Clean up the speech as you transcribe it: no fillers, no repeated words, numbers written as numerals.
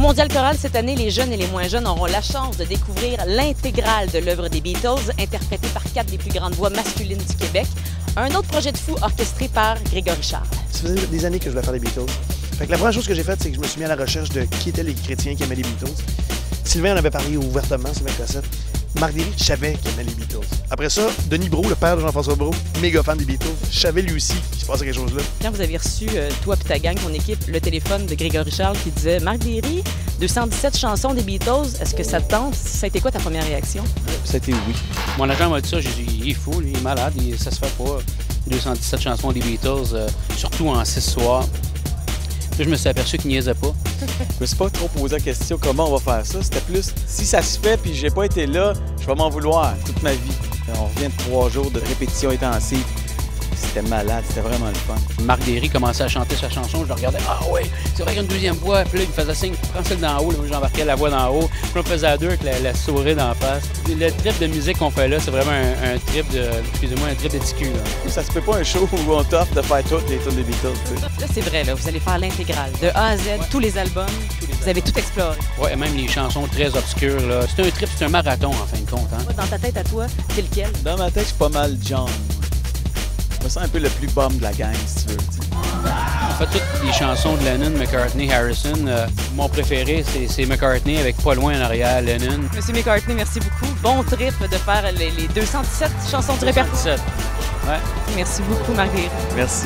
Mondial Choral, cette année, les jeunes et les moins jeunes auront la chance de découvrir l'intégrale de l'œuvre des Beatles, interprétée par 4 des plus grandes voix masculines du Québec. Un autre projet de fou orchestré par Grégory Charles. Ça faisait des années que je voulais faire les Beatles. Fait que la première chose que j'ai faite, c'est que je me suis mis à la recherche de qui étaient les chrétiens qui aimaient les Beatles. Sylvain en avait parlé ouvertement, Sylvain Cossette. Marc Derry, je savais qu'il aimait les Beatles. Après ça, Denis Brault, le père de Jean-François Brault, méga fan des Beatles, je savais lui aussi qu'il se passait quelque chose là. Quand vous avez reçu, toi et ta gang, ton équipe, le téléphone de Grégory Charles qui disait « Marc Derry, 217 chansons des Beatles, est-ce que ça te tente? » Ça a été quoi ta première réaction? Ça a été oui. Mon agent m'a dit ça, j'ai dit « Il est fou, il est malade, ça se fait pas. 217 chansons des Beatles, surtout en 6 soirs. » Puis je me suis aperçu qu'il niaisait pas. Je me suis pas trop posé la question comment on va faire ça. C'était plus si ça se fait puis j'ai pas été là, je vais m'en vouloir toute ma vie. On revient de 3 jours de répétition intensive. C'était malade, c'était vraiment le fun. Marc Derry commençait à chanter sa chanson, je le regardais, ah oui, c'est vrai qu'il y a une deuxième voix. Puis là, il me faisait signe, prends celle d'en haut, là, j'embarquais la voix d'en haut. Puis on faisait à deux avec la souris d'en face. Le trip de musique qu'on fait là, c'est vraiment un trip de, excusez-moi, un trip de TQ. Ça se peut pas un show où on t'offre de faire toutes les tunes des Beatles. T'sais. Là, c'est vrai, là, vous allez faire l'intégrale, de A à Z, tous les albums, vous avez tout exploré. Oui, et même les chansons très obscures. Là. C'est un trip, c'est un marathon en fin de compte. Hein? Dans ta tête à toi, c'est lequel? Dans ma tête, je suis pas mal John. Je me sens un peu le plus bum de la gang, si tu veux. T'sais. En fait, toutes les chansons de Lennon, McCartney, Harrison, mon préféré, c'est McCartney avec pas loin en arrière, Lennon. Monsieur McCartney, merci beaucoup. Bon trip de faire les 217 chansons du répertoire. 217. Ouais. Merci beaucoup, Marc Derry. Merci.